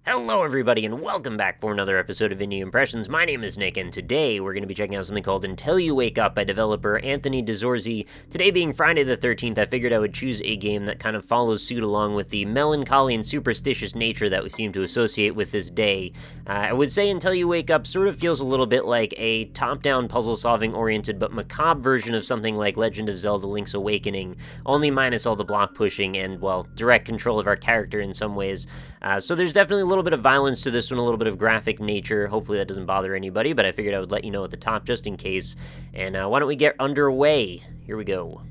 Hello everybody and welcome back for another episode of Indie Impressions. My name is Nick and today we're going to be checking out something called Until You Wake Up by developer Anthony DeZorzi. Today being Friday the 13th, I figured I would choose a game that kind of follows suit along with the melancholy and superstitious nature that we seem to associate with this day. I would say Until You Wake Up sort of feels a little bit like a top-down puzzle-solving oriented but macabre version of something like Legend of Zelda Link's Awakening, only minus all the block pushing and, well, direct control of our character in some ways. So there's definitely a little bit of violence to this one, a little bit of graphic nature. Hopefully that doesn't bother anybody, but I figured I would let you know at the top just in case. And why don't we get underway? Here we go.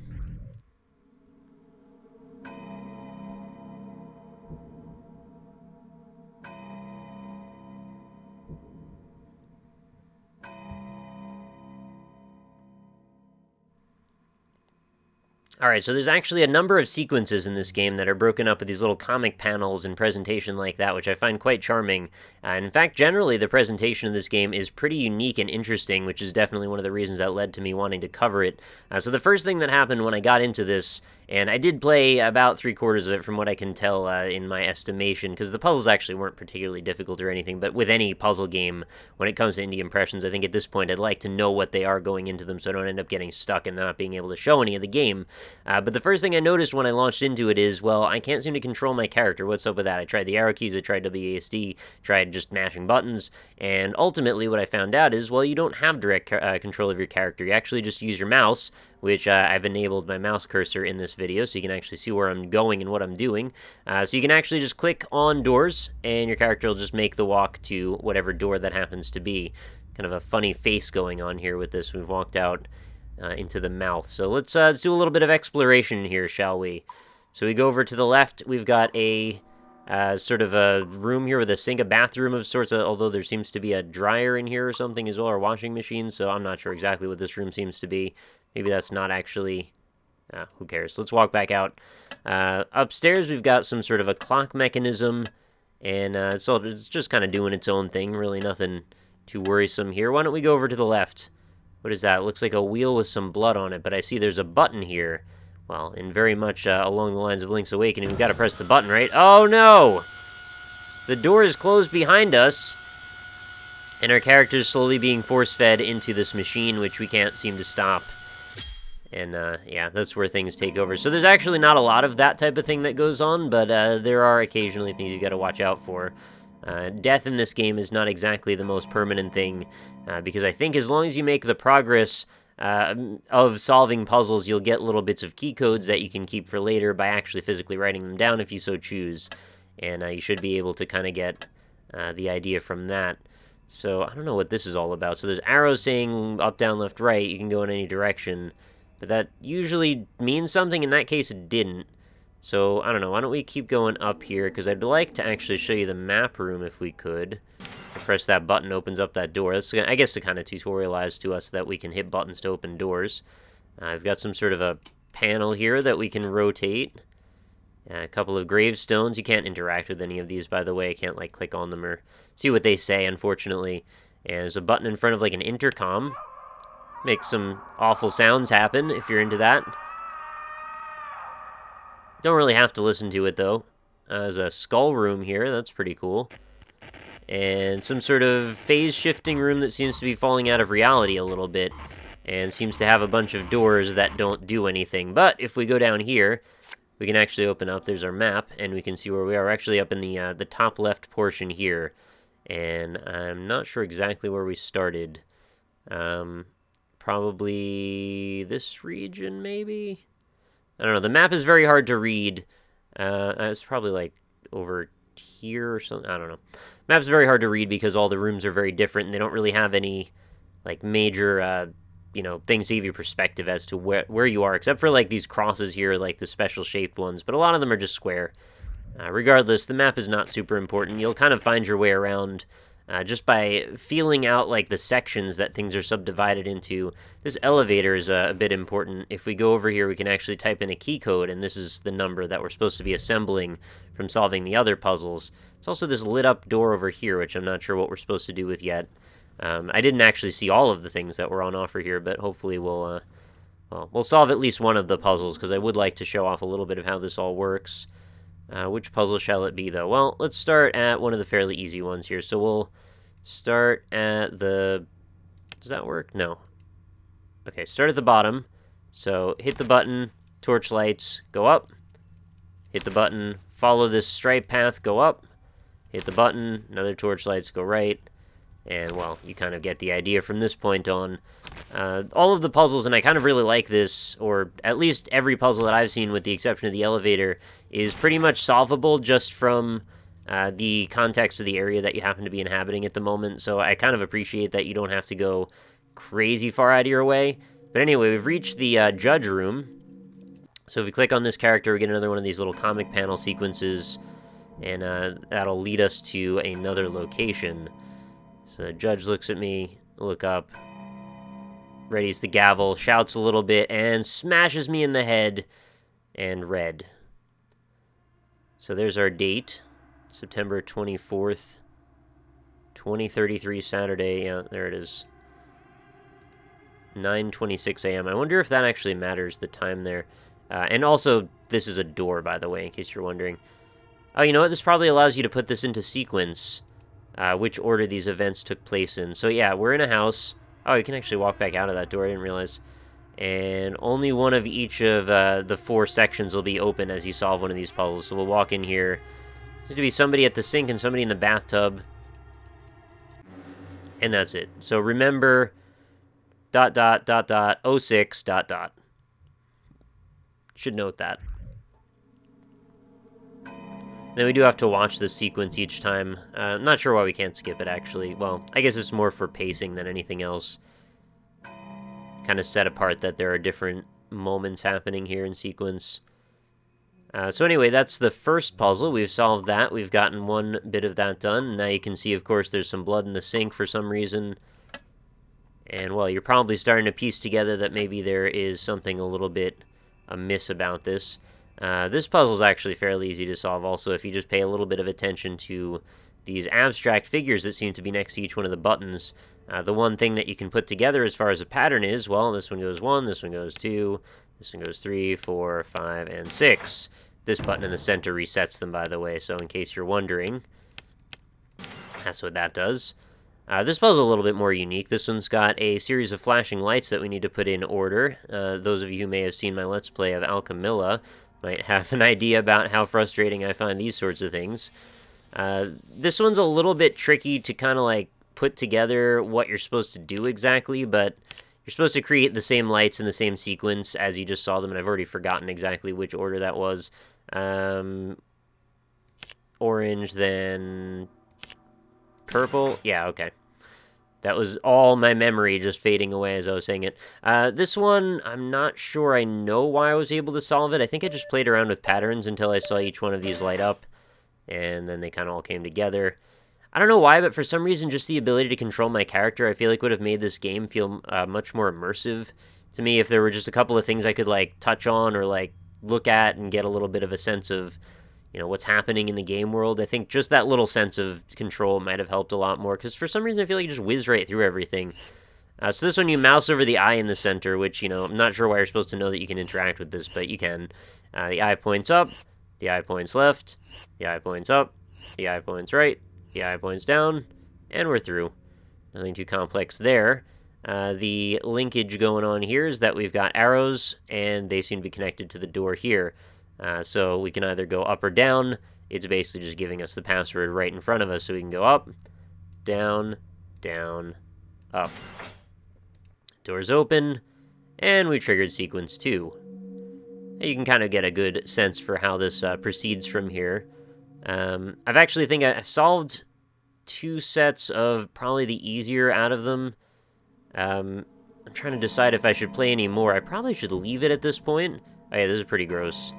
Alright, so there's actually a number of sequences in this game that are broken up with these little comic panels and presentation like that, which I find quite charming. And in fact, generally, the presentation of this game is pretty unique and interesting, which is definitely one of the reasons that led to me wanting to cover it. So the first thing that happened when I got into this, and I did play about 3/4 of it from what I can tell in my estimation, because the puzzles actually weren't particularly difficult or anything, but with any puzzle game, when it comes to Indie Impressions, I think at this point I'd like to know what they are going into them so I don't end up getting stuck and not being able to show any of the game. But the first thing I noticed when I launched into it is, well, I can't seem to control my character. What's up with that? I tried the arrow keys, I tried WASD, tried just mashing buttons, and ultimately what I found out is, well, you don't have direct control of your character. You actually just use your mouse, which I've enabled my mouse cursor in this video, so you can actually see where I'm going and what I'm doing. So you can actually just click on doors, and your character will just make the walk to whatever door that happens to be. Kind of a funny face going on here with this. We've walked out into the mouth. So let's do a little bit of exploration here, shall we? So we go over to the left. We've got a sort of a room here with a sink, a bathroom of sorts, although there seems to be a dryer in here or something as well, or washing machine, so I'm not sure exactly what this room seems to be. Maybe that's not actually... who cares? Let's walk back out. Upstairs, we've got some sort of a clock mechanism, and so it's just kind of doing its own thing. Really nothing too worrisome here. Why don't we go over to the left? What is that? It looks like a wheel with some blood on it, but I see there's a button here. Well, and very much along the lines of Link's Awakening, we've got to press the button, right? Oh, no! The door is closed behind us, and our character's slowly being force-fed into this machine, which we can't seem to stop. And, yeah, that's where things take over. So there's actually not a lot of that type of thing that goes on, but there are occasionally things you got to watch out for. Death in this game is not exactly the most permanent thing, because I think as long as you make the progress of solving puzzles, you'll get little bits of key codes that you can keep for later by actually physically writing them down if you so choose. And you should be able to kind of get the idea from that. So I don't know what this is all about. So there's arrows saying up, down, left, right. You can go in any direction. But that usually means something. In that case, it didn't. So, I don't know, why don't we keep going up here, because I'd like to actually show you the map room if we could. I press that button, opens up that door. That's, I guess, to kind of tutorialize to us that we can hit buttons to open doors. I've got some sort of a panel here that we can rotate. A couple of gravestones. You can't interact with any of these, by the way. I can't, like, click on them or see what they say, unfortunately. And there's a button in front of, like, an intercom. Makes some awful sounds happen, if you're into that. Don't really have to listen to it, though. There's a skull room here. That's pretty cool. And some sort of phase-shifting room that seems to be falling out of reality a little bit. And seems to have a bunch of doors that don't do anything. But if we go down here, we can actually open up. There's our map, and we can see where we are. We're actually up in the top left portion here. And I'm not sure exactly where we started. Probably this region, maybe? I don't know, the map is very hard to read. It's probably, like, over here or something. I don't know. Map's very hard to read because all the rooms are very different, and they don't really have any, like, major, you know, things to give you perspective as to where you are, except for, like, these crosses here, like the special-shaped ones, but a lot of them are just square. Regardless, the map is not super important. You'll kind of find your way around just by feeling out, like, the sections that things are subdivided into. This elevator is a bit important. If we go over here, we can actually type in a key code, and this is the number that we're supposed to be assembling from solving the other puzzles. There's also this lit-up door over here, which I'm not sure what we're supposed to do with yet. I didn't actually see all of the things that were on offer here, but hopefully we'll solve at least one of the puzzles, because I would like to show off a little bit of how this all works. Which puzzle shall it be, though? Well, let's start at one of the fairly easy ones here. So we'll start at the... Does that work? No. Okay, start at the bottom. So hit the button, torch lights, go up. Hit the button, follow this stripe path, go up. Hit the button, another torch lights, go right. And, well, you kind of get the idea from this point on. All of the puzzles, and I kind of really like this, or at least every puzzle that I've seen with the exception of the elevator, is pretty much solvable just from the context of the area that you happen to be inhabiting at the moment. So I kind of appreciate that you don't have to go crazy far out of your way. But anyway, we've reached the judge room. So if we click on this character, we get another one of these little comic panel sequences, and that'll lead us to another location. So the judge looks at me, look up, readies the gavel, shouts a little bit, and smashes me in the head, and red. So there's our date, September 24th, 2033, Saturday. Yeah, there it is. 9:26 a.m. I wonder if that actually matters, the time there. And also, this is a door, by the way, in case you're wondering. Oh, you know what? This probably allows you to put this into sequence, which order these events took place in. So yeah, we're in a house. Oh, you can actually walk back out of that door, I didn't realize. And only one of each of the 4 sections will be open as you solve one of these puzzles. So we'll walk in here. There's to be somebody at the sink and somebody in the bathtub. And that's it. So remember... ... 06... ... Should note that. Then we do have to watch this sequence each time. I'm not sure why we can't skip it, actually. Well, I guess it's more for pacing than anything else. Kind of set apart that there are different moments happening here in sequence. So anyway, that's the first puzzle. We've solved that. We've gotten one bit of that done. Now you can see, of course, there's some blood in the sink for some reason. And, well, you're probably starting to piece together that maybe there is something a little bit amiss about this. This puzzle is actually fairly easy to solve also if you just pay a little bit of attention to these abstract figures that seem to be next to each one of the buttons. The one thing that you can put together as far as a pattern is, well, this one goes 1, this one goes 2, this one goes 3, 4, 5, and 6. This button in the center resets them, by the way, so in case you're wondering, that's what that does. This puzzle is a little bit more unique. This one's got a series of flashing lights that we need to put in order. Those of you who may have seen my Let's Play of Alchemilla might have an idea about how frustrating I find these sorts of things. This one's a little bit tricky to kind of like put together what you're supposed to do exactly, but you're supposed to create the same lights in the same sequence as you just saw them, and I've already forgotten exactly which order that was. Orange, then... purple? Yeah, okay. That was all my memory just fading away as I was saying it. This one, I'm not sure I know why I was able to solve it. I think I just played around with patterns until I saw each one of these light up, and then they kind of all came together. I don't know why, but for some reason, just the ability to control my character, I feel like would have made this game feel much more immersive to me if there were just a couple of things I could, like, touch on or, like, look at and get a little bit of a sense of, you know, what's happening in the game world. I think just that little sense of control might have helped a lot more, because for some reason I feel like you just whiz right through everything. So this one, you mouse over the eye in the center, which, you know, I'm not sure why you're supposed to know that you can interact with this, but you can. The eye points up, the eye points left, the eye points up, the eye points right, the eye points down, and we're through. Nothing too complex there. The linkage going on here is that we've got arrows, and they seem to be connected to the door here. So we can either go up or down. It's basically just giving us the password right in front of us, so we can go up, down, down, up. Doors open, and we triggered sequence 2. You can kind of get a good sense for how this proceeds from here. I've actually think I've solved 2 sets of probably the easier out of them. I'm trying to decide if I should play any more. I probably should leave it at this point. Oh yeah, this is pretty gross.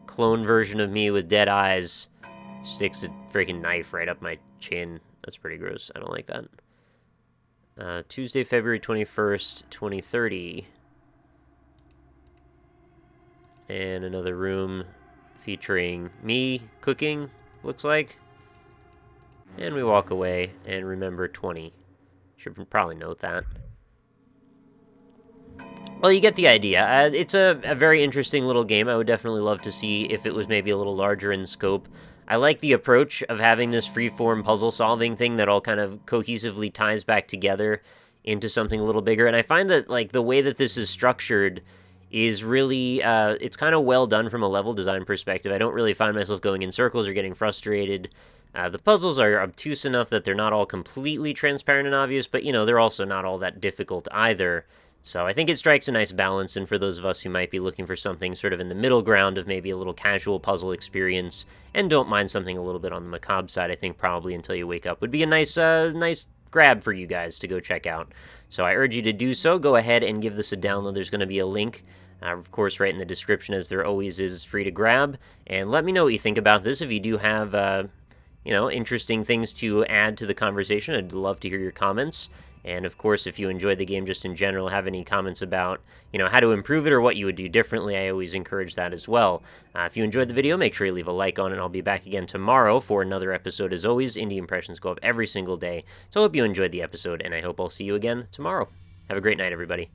Clone version of me with dead eyes sticks a freaking knife right up my chin. That's pretty gross. I don't like that. Tuesday, February 21st, 2030. And another room featuring me cooking, looks like. And we walk away and remember 20. Should probably note that. Well, you get the idea. It's a very interesting little game. I would definitely love to see if it was maybe a little larger in scope. I like the approach of having this free-form puzzle-solving thing that all kind of cohesively ties back together into something a little bigger. And I find that, like, the way that this is structured is really, it's kind of well done from a level design perspective. I don't really find myself going in circles or getting frustrated. The puzzles are obtuse enough that they're not all completely transparent and obvious, but, you know, they're also not all that difficult either. So I think it strikes a nice balance, and for those of us who might be looking for something sort of in the middle ground of maybe a little casual puzzle experience, and don't mind something a little bit on the macabre side, I think probably Until You Wake Up would be a nice grab for you guys to go check out. So I urge you to do so. Go ahead and give this a download. There's going to be a link, of course, right in the description, as there always is, free to grab. And let me know what you think about this. If you do have, you know, interesting things to add to the conversation, I'd love to hear your comments. And of course, if you enjoyed the game just in general, have any comments about, you know, how to improve it or what you would do differently, I always encourage that as well. If you enjoyed the video, make sure you leave a like on it. I'll be back again tomorrow for another episode. As always, indie impressions go up every single day. So I hope you enjoyed the episode, and I hope I'll see you again tomorrow. Have a great night, everybody.